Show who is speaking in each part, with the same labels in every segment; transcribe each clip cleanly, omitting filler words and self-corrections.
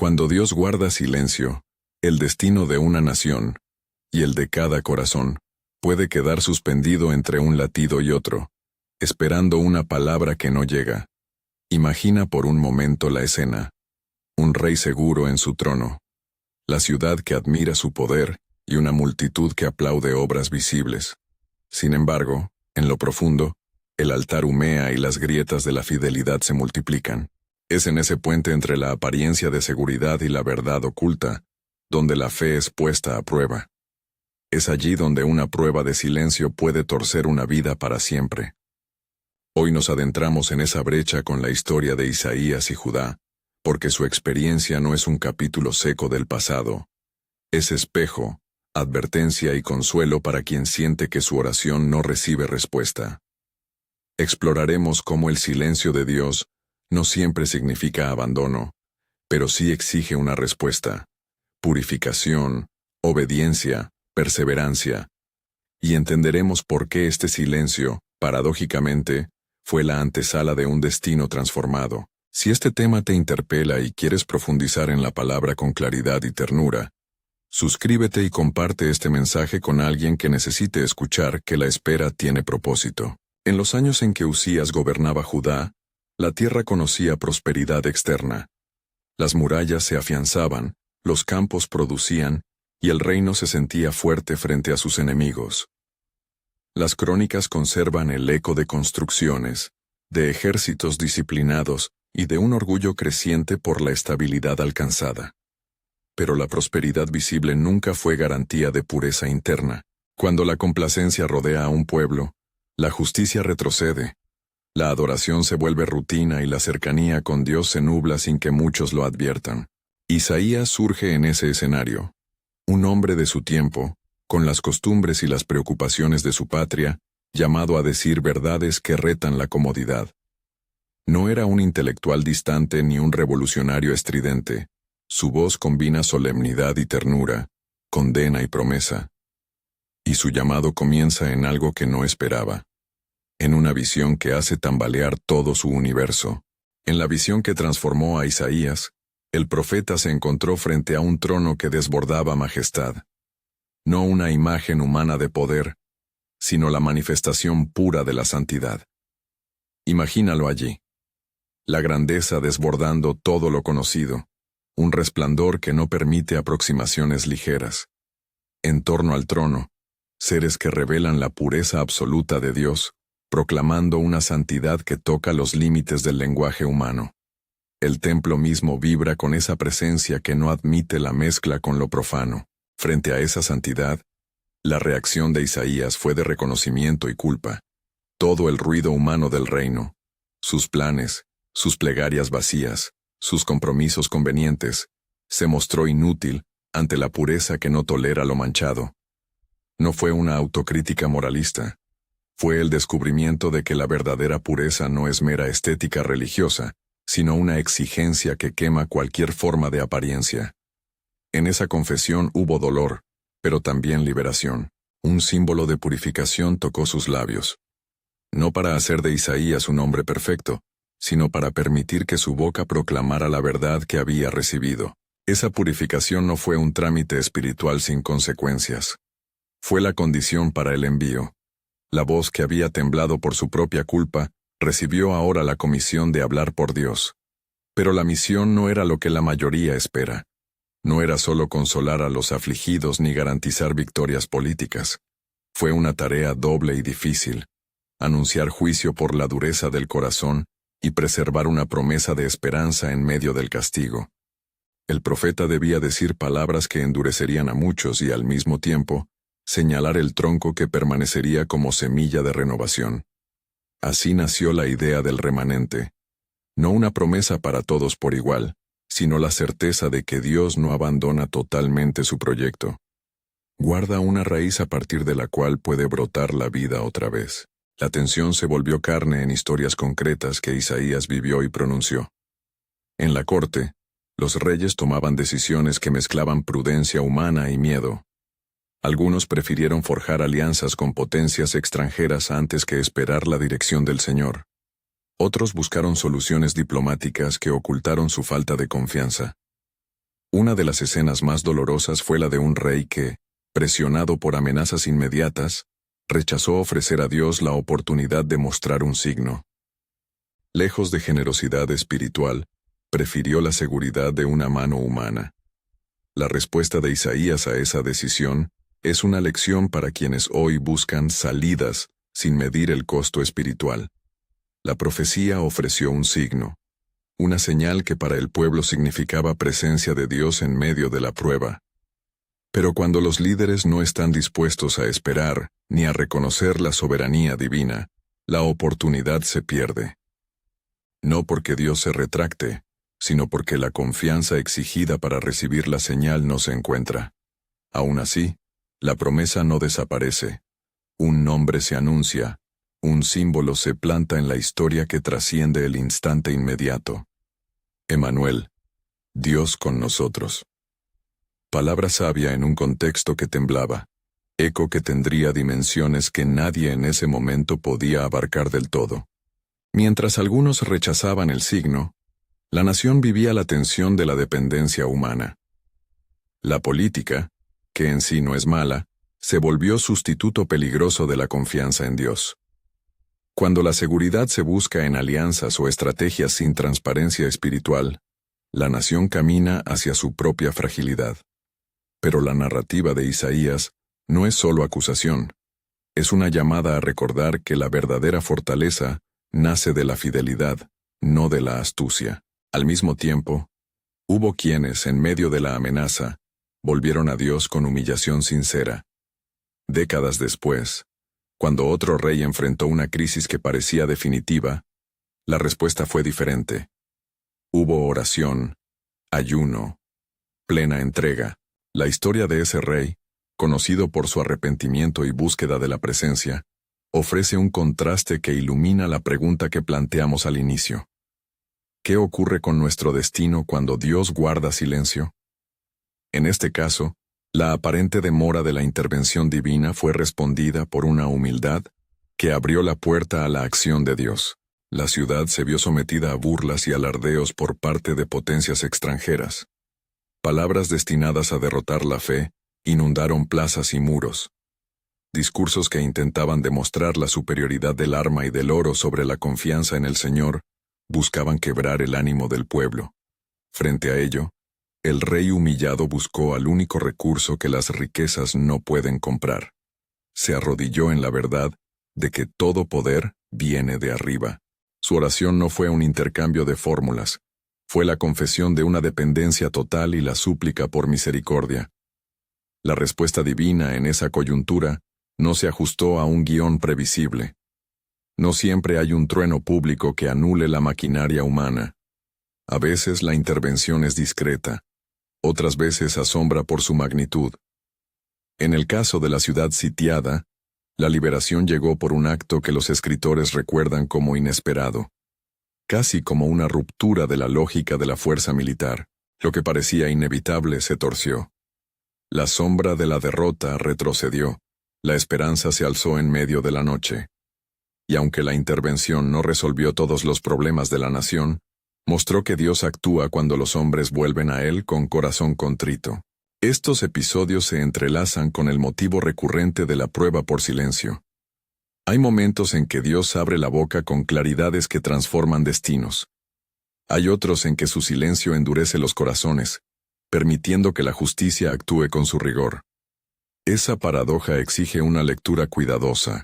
Speaker 1: Cuando Dios guarda silencio, el destino de una nación, y el de cada corazón, puede quedar suspendido entre un latido y otro, esperando una palabra que no llega. Imagina por un momento la escena. Un rey seguro en su trono. La ciudad que admira su poder y una multitud que aplaude obras visibles. Sin embargo, en lo profundo, el altar humea y las grietas de la fidelidad se multiplican. Es en ese puente entre la apariencia de seguridad y la verdad oculta, donde la fe es puesta a prueba. Es allí donde una prueba de silencio puede torcer una vida para siempre. Hoy nos adentramos en esa brecha con la historia de Isaías y Judá, porque su experiencia no es un capítulo seco del pasado. Es espejo, advertencia y consuelo para quien siente que su oración no recibe respuesta. Exploraremos cómo el silencio de Dios no siempre significa abandono, pero sí exige una respuesta, purificación, obediencia, perseverancia. Y entenderemos por qué este silencio, paradójicamente, fue la antesala de un destino transformado. Si este tema te interpela y quieres profundizar en la palabra con claridad y ternura, suscríbete y comparte este mensaje con alguien que necesite escuchar que la espera tiene propósito. En los años en que Uzías gobernaba Judá, la tierra conocía prosperidad externa. Las murallas se afianzaban, los campos producían, y el reino se sentía fuerte frente a sus enemigos. Las crónicas conservan el eco de construcciones, de ejércitos disciplinados y de un orgullo creciente por la estabilidad alcanzada. Pero la prosperidad visible nunca fue garantía de pureza interna. Cuando la complacencia rodea a un pueblo, la justicia retrocede, la adoración se vuelve rutina y la cercanía con Dios se nubla sin que muchos lo adviertan. Isaías surge en ese escenario. Un hombre de su tiempo, con las costumbres y las preocupaciones de su patria, llamado a decir verdades que retan la comodidad. No era un intelectual distante ni un revolucionario estridente. Su voz combina solemnidad y ternura, condena y promesa. Y su llamado comienza en algo que no esperaba. En una visión que hace tambalear todo su universo. En la visión que transformó a Isaías, el profeta se encontró frente a un trono que desbordaba majestad. No una imagen humana de poder, sino la manifestación pura de la santidad. Imagínalo allí. La grandeza desbordando todo lo conocido, un resplandor que no permite aproximaciones ligeras. En torno al trono, seres que revelan la pureza absoluta de Dios, proclamando una santidad que toca los límites del lenguaje humano. El templo mismo vibra con esa presencia que no admite la mezcla con lo profano. Frente a esa santidad, la reacción de Isaías fue de reconocimiento y culpa. Todo el ruido humano del reino, sus planes, sus plegarias vacías, sus compromisos convenientes, se mostró inútil ante la pureza que no tolera lo manchado. No fue una autocrítica moralista. Fue el descubrimiento de que la verdadera pureza no es mera estética religiosa, sino una exigencia que quema cualquier forma de apariencia. En esa confesión hubo dolor, pero también liberación. Un símbolo de purificación tocó sus labios. No para hacer de Isaías un hombre perfecto, sino para permitir que su boca proclamara la verdad que había recibido. Esa purificación no fue un trámite espiritual sin consecuencias. Fue la condición para el envío. La voz que había temblado por su propia culpa, recibió ahora la comisión de hablar por Dios. Pero la misión no era lo que la mayoría espera. No era solo consolar a los afligidos ni garantizar victorias políticas. Fue una tarea doble y difícil. Anunciar juicio por la dureza del corazón y preservar una promesa de esperanza en medio del castigo. El profeta debía decir palabras que endurecerían a muchos y al mismo tiempo, señalar el tronco que permanecería como semilla de renovación. Así nació la idea del remanente. No una promesa para todos por igual, sino la certeza de que Dios no abandona totalmente su proyecto. Guarda una raíz a partir de la cual puede brotar la vida otra vez. La tensión se volvió carne en historias concretas que Isaías vivió y pronunció. En la corte, los reyes tomaban decisiones que mezclaban prudencia humana y miedo. Algunos prefirieron forjar alianzas con potencias extranjeras antes que esperar la dirección del Señor. Otros buscaron soluciones diplomáticas que ocultaron su falta de confianza. Una de las escenas más dolorosas fue la de un rey que, presionado por amenazas inmediatas, rechazó ofrecer a Dios la oportunidad de mostrar un signo. Lejos de generosidad espiritual, prefirió la seguridad de una mano humana. La respuesta de Isaías a esa decisión es una lección para quienes hoy buscan salidas sin medir el costo espiritual. La profecía ofreció un signo, una señal que para el pueblo significaba presencia de Dios en medio de la prueba. Pero cuando los líderes no están dispuestos a esperar ni a reconocer la soberanía divina, la oportunidad se pierde. No porque Dios se retracte, sino porque la confianza exigida para recibir la señal no se encuentra. Aún así, la promesa no desaparece. Un nombre se anuncia, un símbolo se planta en la historia que trasciende el instante inmediato. Emmanuel, Dios con nosotros. Palabra sabia en un contexto que temblaba, eco que tendría dimensiones que nadie en ese momento podía abarcar del todo. Mientras algunos rechazaban el signo, la nación vivía la tensión de la dependencia humana. La política, que en sí no es mala, se volvió sustituto peligroso de la confianza en Dios. Cuando la seguridad se busca en alianzas o estrategias sin transparencia espiritual, la nación camina hacia su propia fragilidad. Pero la narrativa de Isaías no es solo acusación, es una llamada a recordar que la verdadera fortaleza nace de la fidelidad, no de la astucia. Al mismo tiempo, hubo quienes, en medio de la amenaza, volvieron a Dios con humillación sincera. Décadas después, cuando otro rey enfrentó una crisis que parecía definitiva, la respuesta fue diferente. Hubo oración, ayuno, plena entrega. La historia de ese rey, conocido por su arrepentimiento y búsqueda de la presencia, ofrece un contraste que ilumina la pregunta que planteamos al inicio. ¿Qué ocurre con nuestro destino cuando Dios guarda silencio? En este caso, la aparente demora de la intervención divina fue respondida por una humildad que abrió la puerta a la acción de Dios. La ciudad se vio sometida a burlas y alardeos por parte de potencias extranjeras. Palabras destinadas a derrotar la fe inundaron plazas y muros. Discursos que intentaban demostrar la superioridad del arma y del oro sobre la confianza en el Señor buscaban quebrar el ánimo del pueblo. Frente a ello, el rey humillado buscó al único recurso que las riquezas no pueden comprar. Se arrodilló en la verdad de que todo poder viene de arriba. Su oración no fue un intercambio de fórmulas, fue la confesión de una dependencia total y la súplica por misericordia. La respuesta divina en esa coyuntura no se ajustó a un guión previsible. No siempre hay un trueno público que anule la maquinaria humana. A veces la intervención es discreta, otras veces asombra por su magnitud. En el caso de la ciudad sitiada, la liberación llegó por un acto que los escritores recuerdan como inesperado. Casi como una ruptura de la lógica de la fuerza militar, lo que parecía inevitable se torció. La sombra de la derrota retrocedió, la esperanza se alzó en medio de la noche. Y aunque la intervención no resolvió todos los problemas de la nación, mostró que Dios actúa cuando los hombres vuelven a Él con corazón contrito. Estos episodios se entrelazan con el motivo recurrente de la prueba por silencio. Hay momentos en que Dios abre la boca con claridades que transforman destinos. Hay otros en que su silencio endurece los corazones, permitiendo que la justicia actúe con su rigor. Esa paradoja exige una lectura cuidadosa.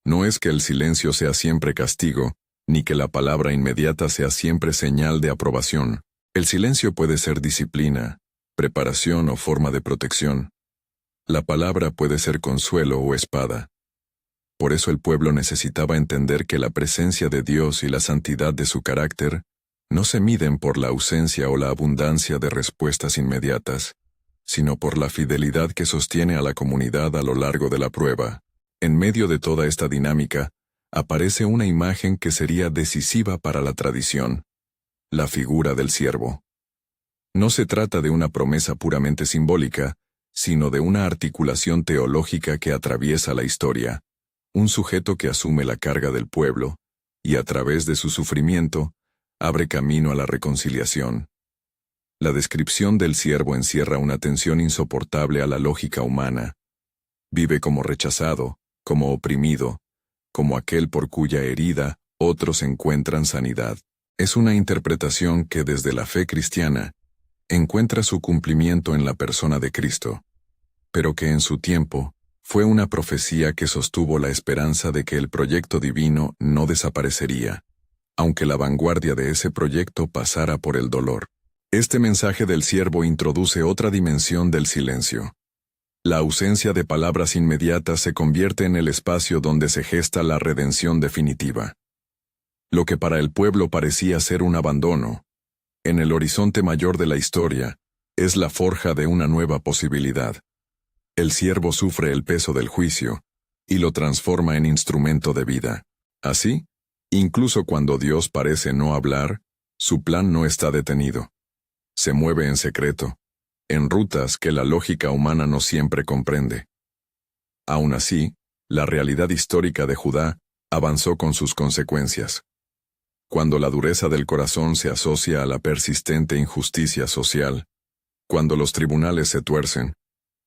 Speaker 1: No es que el silencio sea siempre castigo, ni que la palabra inmediata sea siempre señal de aprobación. El silencio puede ser disciplina, preparación o forma de protección. La palabra puede ser consuelo o espada. Por eso el pueblo necesitaba entender que la presencia de Dios y la santidad de su carácter no se miden por la ausencia o la abundancia de respuestas inmediatas, sino por la fidelidad que sostiene a la comunidad a lo largo de la prueba. En medio de toda esta dinámica, aparece una imagen que sería decisiva para la tradición: la figura del siervo. No se trata de una promesa puramente simbólica, sino de una articulación teológica que atraviesa la historia. Un sujeto que asume la carga del pueblo, y a través de su sufrimiento, abre camino a la reconciliación. La descripción del siervo encierra una tensión insoportable a la lógica humana. Vive como rechazado, como oprimido, como aquel por cuya herida otros encuentran sanidad. Es una interpretación que desde la fe cristiana encuentra su cumplimiento en la persona de Cristo, pero que en su tiempo fue una profecía que sostuvo la esperanza de que el proyecto divino no desaparecería, aunque la vanguardia de ese proyecto pasara por el dolor. Este mensaje del siervo introduce otra dimensión del silencio. La ausencia de palabras inmediatas se convierte en el espacio donde se gesta la redención definitiva. Lo que para el pueblo parecía ser un abandono, en el horizonte mayor de la historia, es la forja de una nueva posibilidad. El siervo sufre el peso del juicio y lo transforma en instrumento de vida. Así, incluso cuando Dios parece no hablar, su plan no está detenido. Se mueve en secreto, en rutas que la lógica humana no siempre comprende. Aún así, la realidad histórica de Judá avanzó con sus consecuencias. Cuando la dureza del corazón se asocia a la persistente injusticia social, cuando los tribunales se tuercen,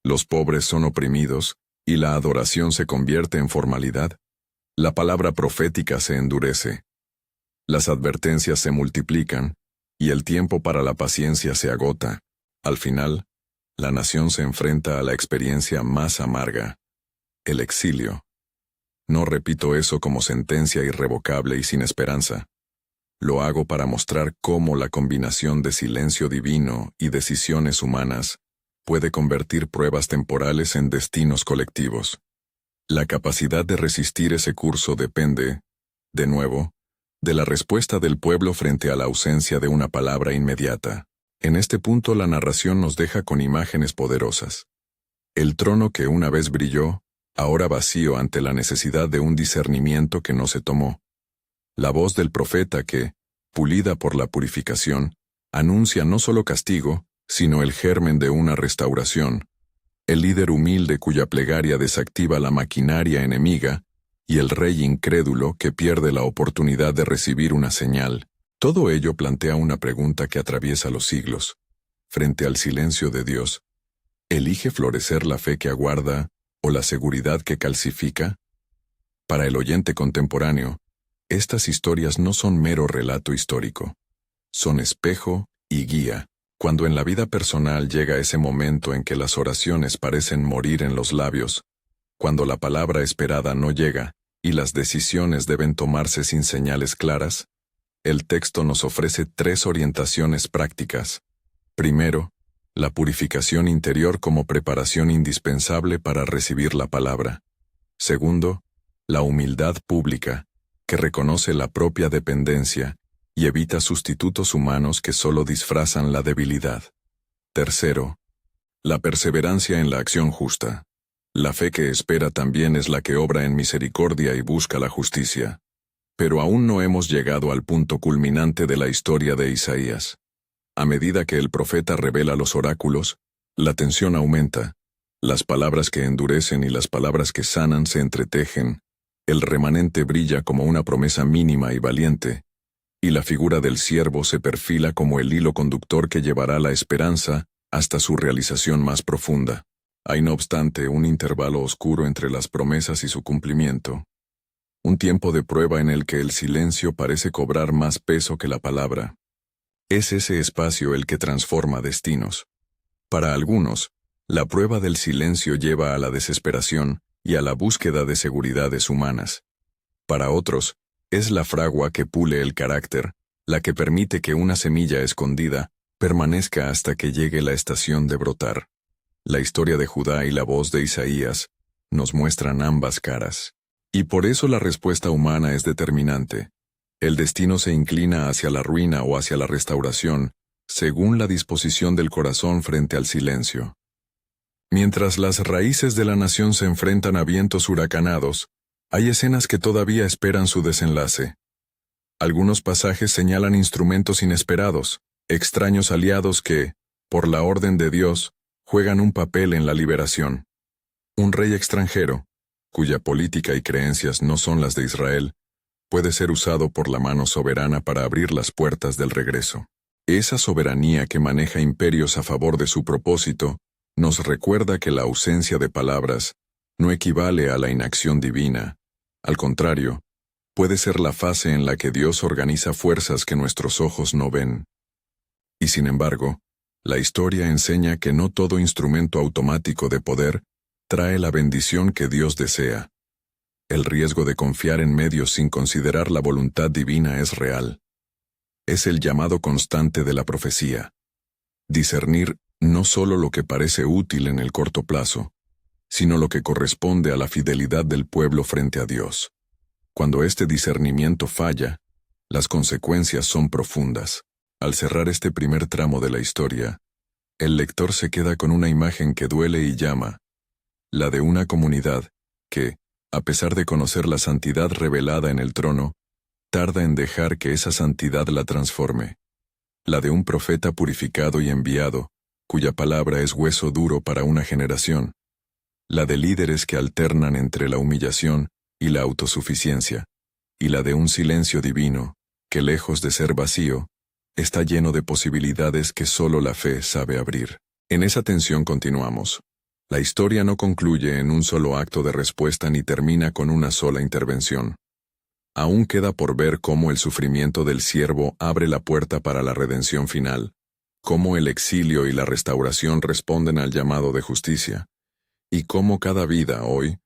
Speaker 1: los pobres son oprimidos y la adoración se convierte en formalidad, la palabra profética se endurece. Las advertencias se multiplican y el tiempo para la paciencia se agota. Al final, la nación se enfrenta a la experiencia más amarga, el exilio. No repito eso como sentencia irrevocable y sin esperanza. Lo hago para mostrar cómo la combinación de silencio divino y decisiones humanas puede convertir pruebas temporales en destinos colectivos. La capacidad de resistir ese curso depende, de nuevo, de la respuesta del pueblo frente a la ausencia de una palabra inmediata. En este punto la narración nos deja con imágenes poderosas. El trono que una vez brilló, ahora vacío ante la necesidad de un discernimiento que no se tomó. La voz del profeta que, pulida por la purificación, anuncia no solo castigo, sino el germen de una restauración. El líder humilde cuya plegaria desactiva la maquinaria enemiga, y el rey incrédulo que pierde la oportunidad de recibir una señal. Todo ello plantea una pregunta que atraviesa los siglos. Frente al silencio de Dios, ¿elige florecer la fe que aguarda o la seguridad que calcifica? Para el oyente contemporáneo, estas historias no son mero relato histórico. Son espejo y guía. Cuando en la vida personal llega ese momento en que las oraciones parecen morir en los labios, cuando la palabra esperada no llega y las decisiones deben tomarse sin señales claras, el texto nos ofrece 3 orientaciones prácticas. Primero, la purificación interior como preparación indispensable para recibir la palabra. Segundo, la humildad pública, que reconoce la propia dependencia y evita sustitutos humanos que solo disfrazan la debilidad. Tercero, la perseverancia en la acción justa. La fe que espera también es la que obra en misericordia y busca la justicia. Pero aún no hemos llegado al punto culminante de la historia de Isaías. A medida que el profeta revela los oráculos, la tensión aumenta, las palabras que endurecen y las palabras que sanan se entretejen, el remanente brilla como una promesa mínima y valiente, y la figura del siervo se perfila como el hilo conductor que llevará la esperanza hasta su realización más profunda. Hay no obstante un intervalo oscuro entre las promesas y su cumplimiento. Un tiempo de prueba en el que el silencio parece cobrar más peso que la palabra. Es ese espacio el que transforma destinos. Para algunos, la prueba del silencio lleva a la desesperación y a la búsqueda de seguridades humanas. Para otros, es la fragua que pule el carácter, la que permite que una semilla escondida permanezca hasta que llegue la estación de brotar. La historia de Judá y la voz de Isaías nos muestran ambas caras. Y por eso la respuesta humana es determinante. El destino se inclina hacia la ruina o hacia la restauración, según la disposición del corazón frente al silencio. Mientras las raíces de la nación se enfrentan a vientos huracanados, hay escenas que todavía esperan su desenlace. Algunos pasajes señalan instrumentos inesperados, extraños aliados que, por la orden de Dios, juegan un papel en la liberación. Un rey extranjero, cuya política y creencias no son las de Israel, puede ser usado por la mano soberana para abrir las puertas del regreso. Esa soberanía que maneja imperios a favor de su propósito, nos recuerda que la ausencia de palabras no equivale a la inacción divina. Al contrario, puede ser la fase en la que Dios organiza fuerzas que nuestros ojos no ven. Y sin embargo, la historia enseña que no todo instrumento automático de poder trae la bendición que Dios desea. El riesgo de confiar en medios sin considerar la voluntad divina es real. Es el llamado constante de la profecía. Discernir no solo lo que parece útil en el corto plazo, sino lo que corresponde a la fidelidad del pueblo frente a Dios. Cuando este discernimiento falla, las consecuencias son profundas. Al cerrar este primer tramo de la historia, el lector se queda con una imagen que duele y llama, la de una comunidad que, a pesar de conocer la santidad revelada en el trono, tarda en dejar que esa santidad la transforme. La de un profeta purificado y enviado, cuya palabra es hueso duro para una generación. La de líderes que alternan entre la humillación y la autosuficiencia. Y la de un silencio divino, que lejos de ser vacío, está lleno de posibilidades que solo la fe sabe abrir. En esa tensión continuamos. La historia no concluye en un solo acto de respuesta ni termina con una sola intervención. Aún queda por ver cómo el sufrimiento del siervo abre la puerta para la redención final, cómo el exilio y la restauración responden al llamado de justicia, y cómo cada vida hoy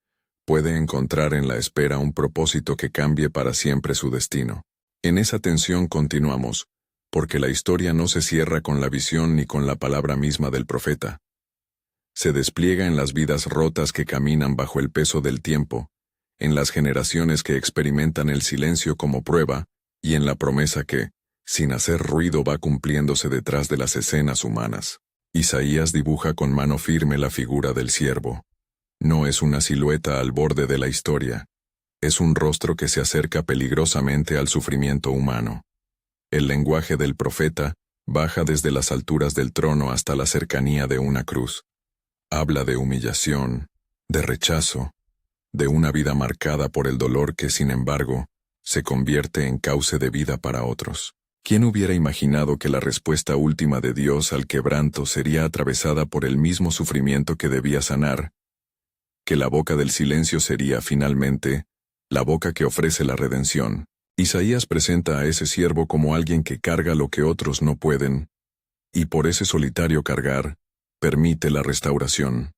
Speaker 1: puede encontrar en la espera un propósito que cambie para siempre su destino. En esa tensión continuamos, porque la historia no se cierra con la visión ni con la palabra misma del profeta. Se despliega en las vidas rotas que caminan bajo el peso del tiempo, en las generaciones que experimentan el silencio como prueba, y en la promesa que, sin hacer ruido, va cumpliéndose detrás de las escenas humanas. Isaías dibuja con mano firme la figura del siervo. No es una silueta al borde de la historia, es un rostro que se acerca peligrosamente al sufrimiento humano. El lenguaje del profeta baja desde las alturas del trono hasta la cercanía de una cruz. Habla de humillación, de rechazo, de una vida marcada por el dolor que, sin embargo, se convierte en cauce de vida para otros. ¿Quién hubiera imaginado que la respuesta última de Dios al quebranto sería atravesada por el mismo sufrimiento que debía sanar? Que la boca del silencio sería, finalmente, la boca que ofrece la redención. Isaías presenta a ese siervo como alguien que carga lo que otros no pueden, y por ese solitario cargar, permite la restauración.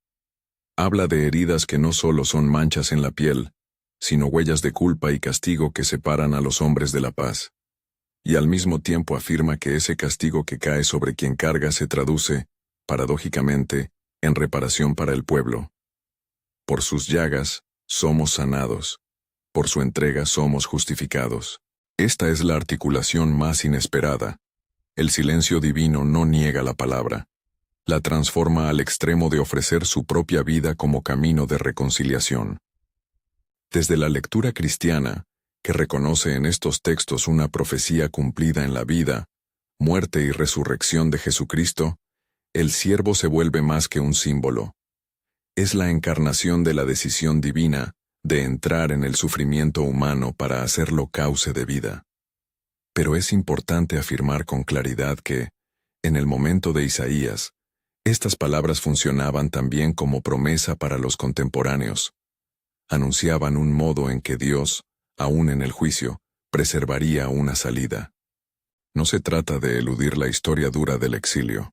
Speaker 1: Habla de heridas que no solo son manchas en la piel, sino huellas de culpa y castigo que separan a los hombres de la paz. Y al mismo tiempo afirma que ese castigo que cae sobre quien carga se traduce, paradójicamente, en reparación para el pueblo. Por sus llagas, somos sanados. Por su entrega somos justificados. Esta es la articulación más inesperada. El silencio divino no niega la palabra. La transforma al extremo de ofrecer su propia vida como camino de reconciliación. Desde la lectura cristiana, que reconoce en estos textos una profecía cumplida en la vida, muerte y resurrección de Jesucristo, el siervo se vuelve más que un símbolo. Es la encarnación de la decisión divina de entrar en el sufrimiento humano para hacerlo cauce de vida. Pero es importante afirmar con claridad que, en el momento de Isaías, estas palabras funcionaban también como promesa para los contemporáneos. Anunciaban un modo en que Dios, aún en el juicio, preservaría una salida. No se trata de eludir la historia dura del exilio.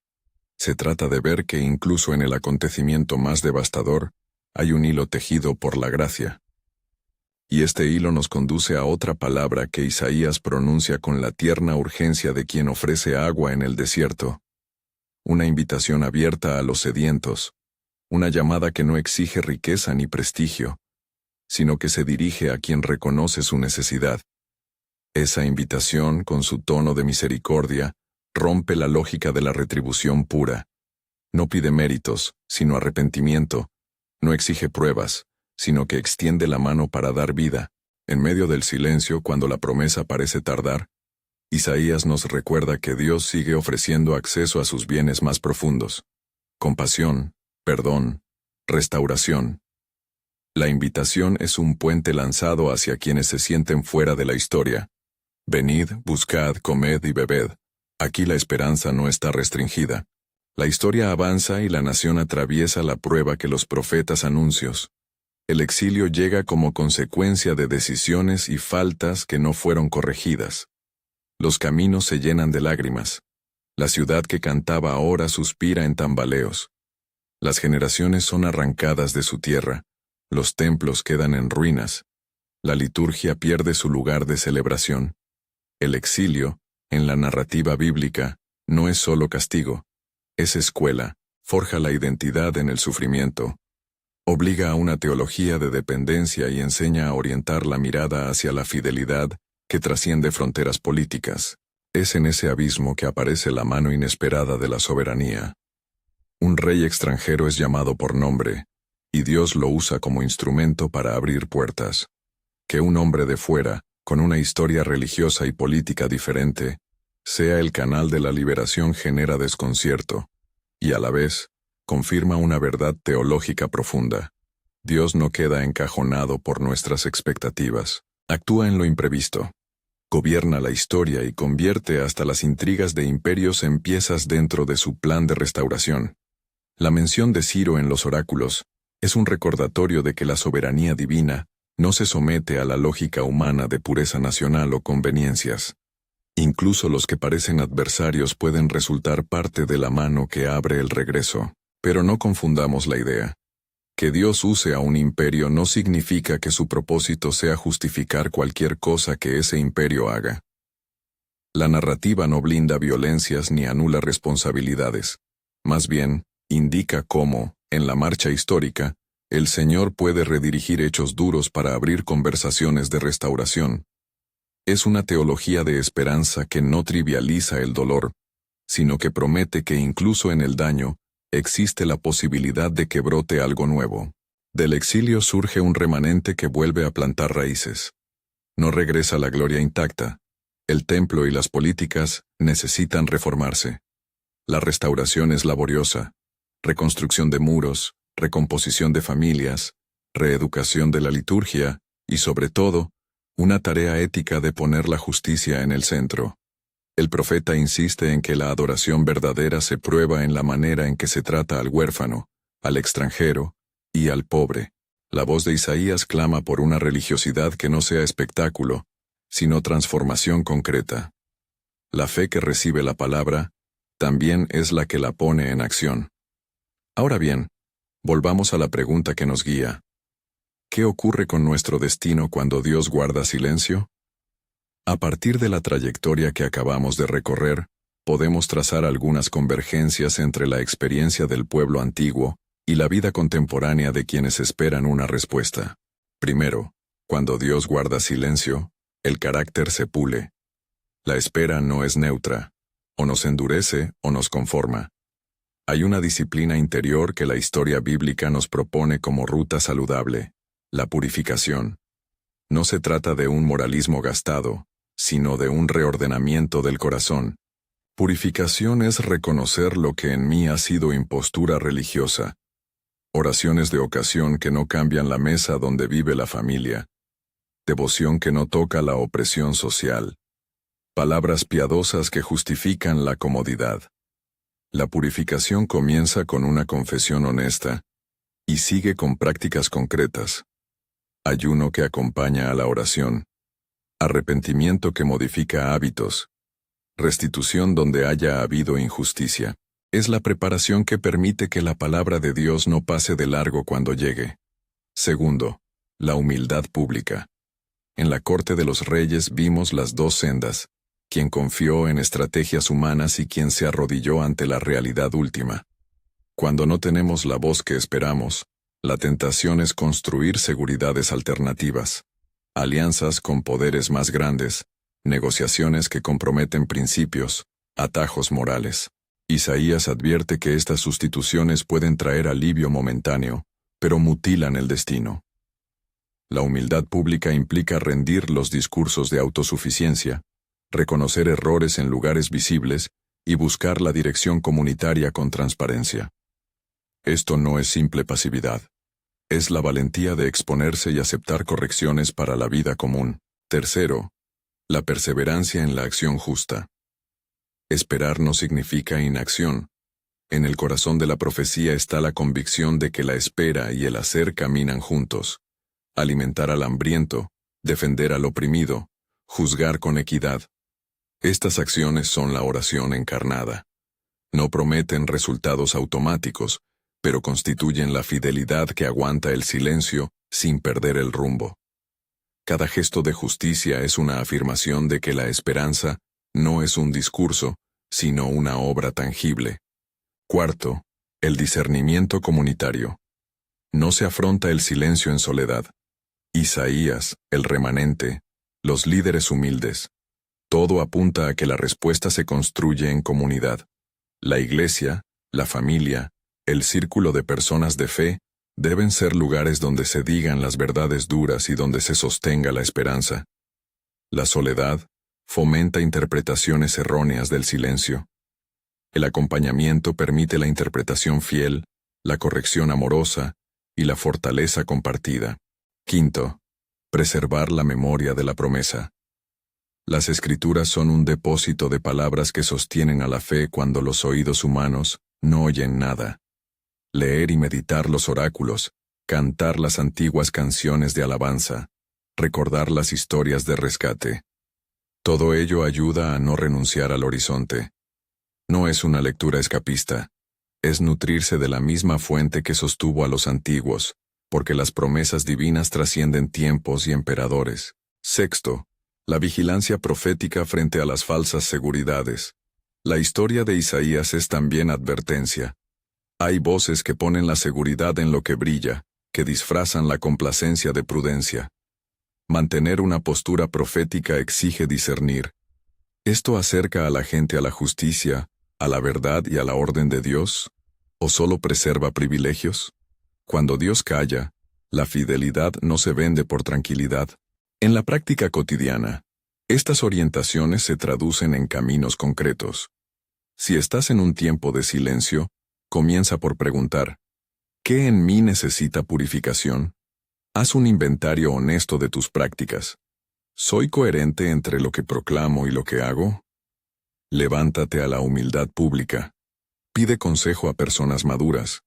Speaker 1: Se trata de ver que incluso en el acontecimiento más devastador, hay un hilo tejido por la gracia. Y este hilo nos conduce a otra palabra que Isaías pronuncia con la tierna urgencia de quien ofrece agua en el desierto. Una invitación abierta a los sedientos, una llamada que no exige riqueza ni prestigio, sino que se dirige a quien reconoce su necesidad. Esa invitación, con su tono de misericordia, rompe la lógica de la retribución pura. No pide méritos, sino arrepentimiento. No exige pruebas, sino que extiende la mano para dar vida. En medio del silencio, cuando la promesa parece tardar, Isaías nos recuerda que Dios sigue ofreciendo acceso a sus bienes más profundos. Compasión, perdón, restauración. La invitación es un puente lanzado hacia quienes se sienten fuera de la historia. Venid, buscad, comed y bebed. Aquí la esperanza no está restringida. La historia avanza y la nación atraviesa la prueba que los profetas anuncios. El exilio llega como consecuencia de decisiones y faltas que no fueron corregidas. Los caminos se llenan de lágrimas. La ciudad que cantaba ahora suspira en tambaleos. Las generaciones son arrancadas de su tierra. Los templos quedan en ruinas. La liturgia pierde su lugar de celebración. El exilio, en la narrativa bíblica, no es solo castigo. Es escuela, forja la identidad en el sufrimiento. Obliga a una teología de dependencia y enseña a orientar la mirada hacia la fidelidad que trasciende fronteras políticas. Es en ese abismo que aparece la mano inesperada de la soberanía. Un rey extranjero es llamado por nombre, y Dios lo usa como instrumento para abrir puertas. Que un hombre de fuera, con una historia religiosa y política diferente, sea el canal de la liberación genera desconcierto, y a la vez, confirma una verdad teológica profunda. Dios no queda encajonado por nuestras expectativas, actúa en lo imprevisto. Gobierna la historia y convierte hasta las intrigas de imperios en piezas dentro de su plan de restauración. La mención de Ciro en los oráculos es un recordatorio de que la soberanía divina no se somete a la lógica humana de pureza nacional o conveniencias. Incluso los que parecen adversarios pueden resultar parte de la mano que abre el regreso. Pero no confundamos la idea. Que Dios use a un imperio no significa que su propósito sea justificar cualquier cosa que ese imperio haga. La narrativa no blinda violencias ni anula responsabilidades. Más bien, indica cómo, en la marcha histórica, el Señor puede redirigir hechos duros para abrir conversaciones de restauración. Es una teología de esperanza que no trivializa el dolor, sino que promete que incluso en el daño, existe la posibilidad de que brote algo nuevo. Del exilio surge un remanente que vuelve a plantar raíces. No regresa la gloria intacta. El templo y las políticas necesitan reformarse. La restauración es laboriosa. Reconstrucción de muros, recomposición de familias, reeducación de la liturgia y, sobre todo, una tarea ética de poner la justicia en el centro. El profeta insiste en que la adoración verdadera se prueba en la manera en que se trata al huérfano, al extranjero y al pobre. La voz de Isaías clama por una religiosidad que no sea espectáculo, sino transformación concreta. La fe que recibe la palabra también es la que la pone en acción. Ahora bien, volvamos a la pregunta que nos guía. ¿Qué ocurre con nuestro destino cuando Dios guarda silencio? A partir de la trayectoria que acabamos de recorrer, podemos trazar algunas convergencias entre la experiencia del pueblo antiguo y la vida contemporánea de quienes esperan una respuesta. Primero, cuando Dios guarda silencio, el carácter se pule. La espera no es neutra, o nos endurece o nos conforma. Hay una disciplina interior que la historia bíblica nos propone como ruta saludable, la purificación. No se trata de un moralismo gastado, sino de un reordenamiento del corazón. Purificación es reconocer lo que en mí ha sido impostura religiosa. Oraciones de ocasión que no cambian la mesa donde vive la familia. Devoción que no toca la opresión social. Palabras piadosas que justifican la comodidad. La purificación comienza con una confesión honesta y sigue con prácticas concretas. Ayuno que acompaña a la oración. Arrepentimiento que modifica hábitos. Restitución donde haya habido injusticia. Es la preparación que permite que la palabra de Dios no pase de largo cuando llegue. Segundo, la humildad pública. En la corte de los reyes vimos las dos sendas, quien confió en estrategias humanas y quien se arrodilló ante la realidad última. Cuando no tenemos la voz que esperamos, la tentación es construir seguridades alternativas. Alianzas con poderes más grandes, negociaciones que comprometen principios, atajos morales. Isaías advierte que estas sustituciones pueden traer alivio momentáneo, pero mutilan el destino. La humildad pública implica rendir los discursos de autosuficiencia, reconocer errores en lugares visibles y buscar la dirección comunitaria con transparencia. Esto no es simple pasividad. Es la valentía de exponerse y aceptar correcciones para la vida común. Tercero, la perseverancia en la acción justa. Esperar no significa inacción. En el corazón de la profecía está la convicción de que la espera y el hacer caminan juntos. Alimentar al hambriento, defender al oprimido, juzgar con equidad. Estas acciones son la oración encarnada. No prometen resultados automáticos, pero constituyen la fidelidad que aguanta el silencio sin perder el rumbo. Cada gesto de justicia es una afirmación de que la esperanza no es un discurso, sino una obra tangible. Cuarto, el discernimiento comunitario. No se afronta el silencio en soledad. Isaías, el remanente, los líderes humildes. Todo apunta a que la respuesta se construye en comunidad. La iglesia, la familia, el círculo de personas de fe, deben ser lugares donde se digan las verdades duras y donde se sostenga la esperanza. La soledad fomenta interpretaciones erróneas del silencio. El acompañamiento permite la interpretación fiel, la corrección amorosa y la fortaleza compartida. Quinto, preservar la memoria de la promesa. Las escrituras son un depósito de palabras que sostienen a la fe cuando los oídos humanos no oyen nada. Leer y meditar los oráculos, cantar las antiguas canciones de alabanza, recordar las historias de rescate. Todo ello ayuda a no renunciar al horizonte. No es una lectura escapista, es nutrirse de la misma fuente que sostuvo a los antiguos, porque las promesas divinas trascienden tiempos y emperadores. Sexto, la vigilancia profética frente a las falsas seguridades. La historia de Isaías es también advertencia. Hay voces que ponen la seguridad en lo que brilla, que disfrazan la complacencia de prudencia. Mantener una postura profética exige discernir. ¿Esto acerca a la gente a la justicia, a la verdad y a la orden de Dios? ¿O solo preserva privilegios? Cuando Dios calla, la fidelidad no se vende por tranquilidad. En la práctica cotidiana, estas orientaciones se traducen en caminos concretos. Si estás en un tiempo de silencio, comienza por preguntar, ¿qué en mí necesita purificación? Haz un inventario honesto de tus prácticas. ¿Soy coherente entre lo que proclamo y lo que hago? Levántate a la humildad pública. Pide consejo a personas maduras.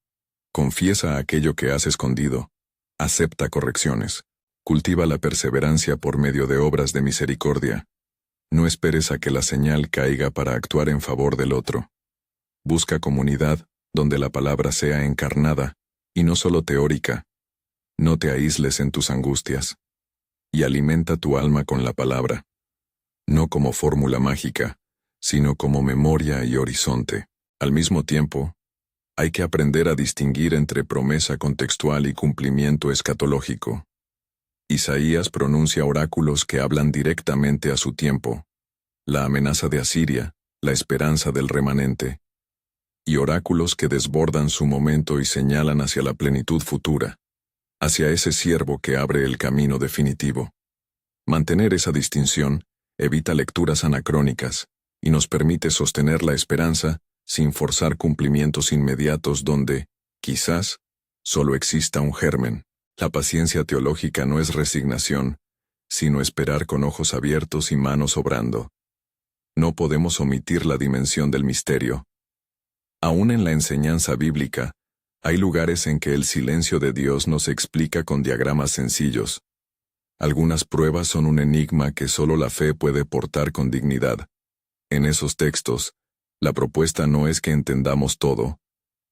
Speaker 1: Confiesa aquello que has escondido. Acepta correcciones. Cultiva la perseverancia por medio de obras de misericordia. No esperes a que la señal caiga para actuar en favor del otro. Busca comunidad, donde la palabra sea encarnada, y no solo teórica. No te aísles en tus angustias. Y alimenta tu alma con la palabra. No como fórmula mágica, sino como memoria y horizonte. Al mismo tiempo, hay que aprender a distinguir entre promesa contextual y cumplimiento escatológico. Isaías pronuncia oráculos que hablan directamente a su tiempo, la amenaza de Asiria, la esperanza del remanente, y oráculos que desbordan su momento y señalan hacia la plenitud futura, hacia ese siervo que abre el camino definitivo. Mantener esa distinción evita lecturas anacrónicas y nos permite sostener la esperanza sin forzar cumplimientos inmediatos donde, quizás, solo exista un germen. La paciencia teológica no es resignación, sino esperar con ojos abiertos y manos obrando. No podemos omitir la dimensión del misterio. Aún en la enseñanza bíblica, hay lugares en que el silencio de Dios no se explica con diagramas sencillos. Algunas pruebas son un enigma que solo la fe puede portar con dignidad. En esos textos, la propuesta no es que entendamos todo,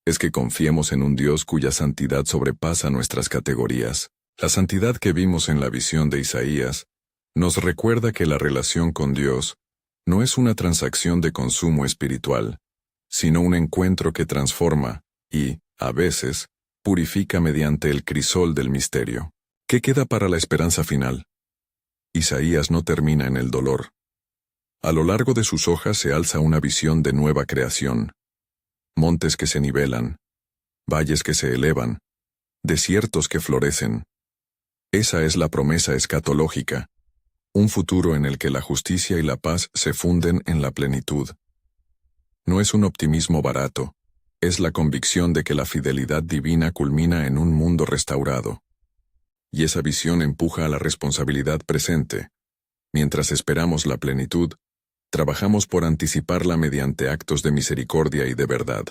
Speaker 1: es que confiemos en un Dios cuya santidad sobrepasa nuestras categorías. La santidad que vimos en la visión de Isaías nos recuerda que la relación con Dios no es una transacción de consumo espiritual, sino un encuentro que transforma y, a veces, purifica mediante el crisol del misterio. ¿Qué queda para la esperanza final? Isaías no termina en el dolor. A lo largo de sus hojas se alza una visión de nueva creación. Montes que se nivelan, valles que se elevan, desiertos que florecen. Esa es la promesa escatológica, un futuro en el que la justicia y la paz se funden en la plenitud. No es un optimismo barato, es la convicción de que la fidelidad divina culmina en un mundo restaurado. Y esa visión empuja a la responsabilidad presente. Mientras esperamos la plenitud, trabajamos por anticiparla mediante actos de misericordia y de verdad.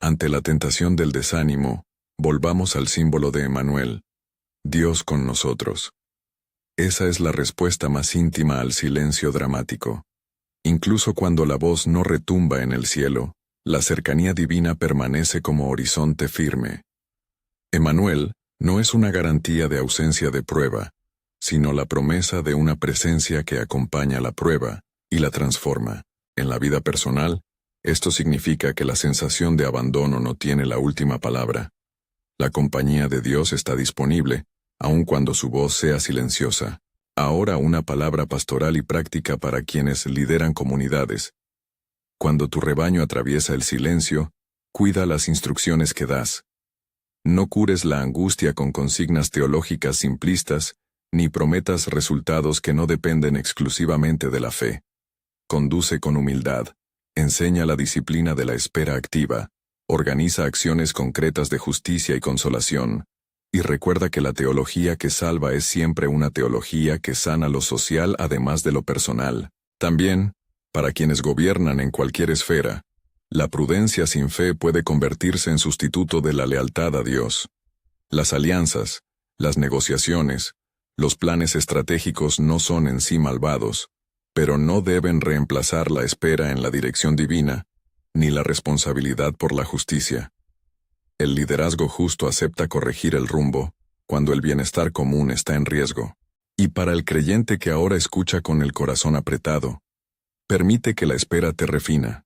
Speaker 1: Ante la tentación del desánimo, volvamos al símbolo de Emmanuel, Dios con nosotros. Esa es la respuesta más íntima al silencio dramático. Incluso cuando la voz no retumba en el cielo, la cercanía divina permanece como horizonte firme. Emmanuel no es una garantía de ausencia de prueba, sino la promesa de una presencia que acompaña la prueba y la transforma. En la vida personal, esto significa que la sensación de abandono no tiene la última palabra. La compañía de Dios está disponible, aun cuando su voz sea silenciosa. Ahora una palabra pastoral y práctica para quienes lideran comunidades. Cuando tu rebaño atraviesa el silencio, cuida las instrucciones que das. No cures la angustia con consignas teológicas simplistas, ni prometas resultados que no dependen exclusivamente de la fe. Conduce con humildad, enseña la disciplina de la espera activa, organiza acciones concretas de justicia y consolación, y recuerda que la teología que salva es siempre una teología que sana lo social además de lo personal. También, para quienes gobiernan en cualquier esfera, la prudencia sin fe puede convertirse en sustituto de la lealtad a Dios. Las alianzas, las negociaciones, los planes estratégicos no son en sí malvados, pero no deben reemplazar la espera en la dirección divina, ni la responsabilidad por la justicia. El liderazgo justo acepta corregir el rumbo, cuando el bienestar común está en riesgo. Y para el creyente que ahora escucha con el corazón apretado, permite que la espera te refina.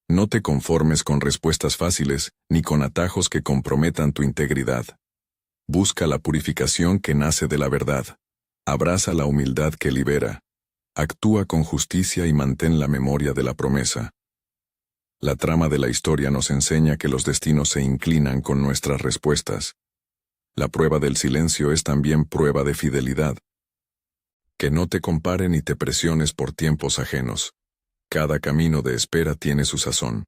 Speaker 1: No te conformes con respuestas fáciles, ni con atajos que comprometan tu integridad. Busca la purificación que nace de la verdad. Abraza la humildad que libera. Actúa con justicia y mantén la memoria de la promesa. La trama de la historia nos enseña que los destinos se inclinan con nuestras respuestas. La prueba del silencio es también prueba de fidelidad. Que no te comparen ni te presiones por tiempos ajenos. Cada camino de espera tiene su sazón.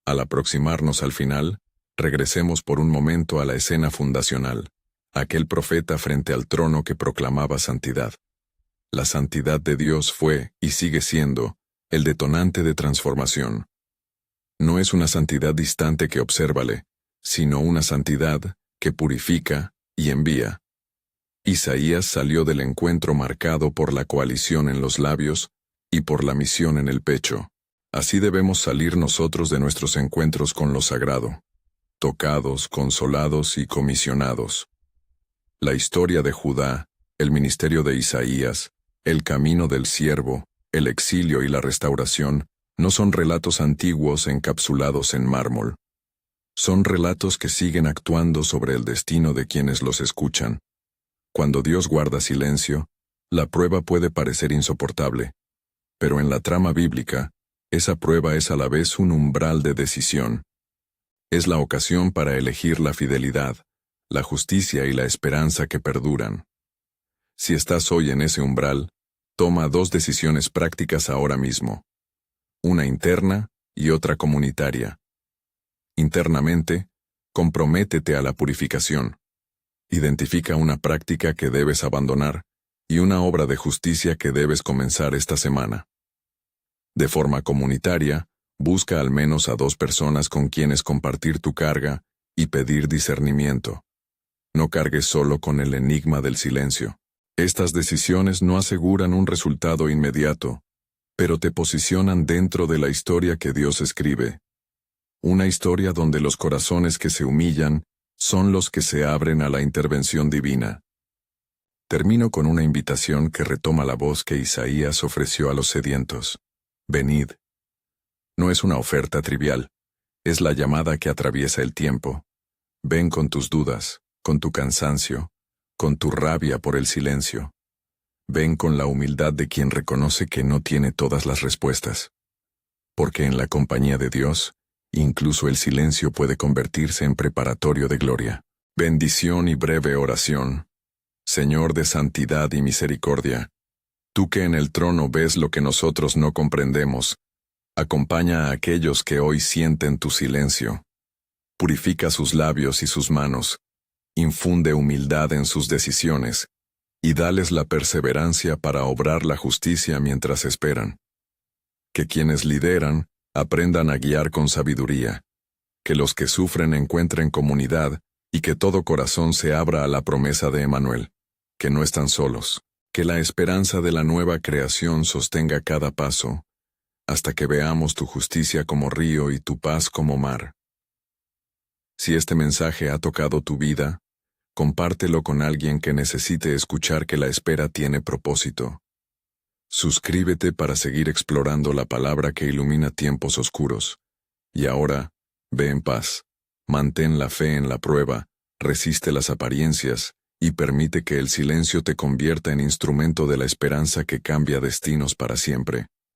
Speaker 1: Al aproximarnos al final, regresemos por un momento a la escena fundacional, aquel profeta frente al trono que proclamaba santidad. La santidad de Dios fue, y sigue siendo, el detonante de transformación. No es una santidad distante que obsérvale, sino una santidad que purifica y envía. Isaías salió del encuentro marcado por la coalición en los labios y por la misión en el pecho. Así debemos salir nosotros de nuestros encuentros con lo sagrado, tocados, consolados y comisionados. La historia de Judá, el ministerio de Isaías, el camino del siervo, el exilio y la restauración, no son relatos antiguos encapsulados en mármol. Son relatos que siguen actuando sobre el destino de quienes los escuchan. Cuando Dios guarda silencio, la prueba puede parecer insoportable, pero en la trama bíblica, esa prueba es a la vez un umbral de decisión. Es la ocasión para elegir la fidelidad, la justicia y la esperanza que perduran. Si estás hoy en ese umbral, toma dos decisiones prácticas ahora mismo. Una interna y otra comunitaria. Internamente, comprométete a la purificación. Identifica una práctica que debes abandonar y una obra de justicia que debes comenzar esta semana. De forma comunitaria, busca al menos a 2 personas con quienes compartir tu carga y pedir discernimiento. No cargues solo con el enigma del silencio. Estas decisiones no aseguran un resultado inmediato, pero te posicionan dentro de la historia que Dios escribe. Una historia donde los corazones que se humillan son los que se abren a la intervención divina. Termino con una invitación que retoma la voz que Isaías ofreció a los sedientos. Venid. No es una oferta trivial, es la llamada que atraviesa el tiempo. Ven con tus dudas, con tu cansancio, con tu rabia por el silencio. Ven con la humildad de quien reconoce que no tiene todas las respuestas. Porque en la compañía de Dios, incluso el silencio puede convertirse en preparatorio de gloria. Bendición y breve oración. Señor de santidad y misericordia, tú que en el trono ves lo que nosotros no comprendemos, acompaña a aquellos que hoy sienten tu silencio. Purifica sus labios y sus manos, infunde humildad en sus decisiones, y dales la perseverancia para obrar la justicia mientras esperan. Que quienes lideran aprendan a guiar con sabiduría, que los que sufren encuentren comunidad y que todo corazón se abra a la promesa de Emmanuel, que no están solos, que la esperanza de la nueva creación sostenga cada paso, hasta que veamos tu justicia como río y tu paz como mar. Si este mensaje ha tocado tu vida, compártelo con alguien que necesite escuchar que la espera tiene propósito. Suscríbete para seguir explorando la palabra que ilumina tiempos oscuros. Y ahora, ve en paz, mantén la fe en la prueba, resiste las apariencias, y permite que el silencio te convierta en instrumento de la esperanza que cambia destinos para siempre.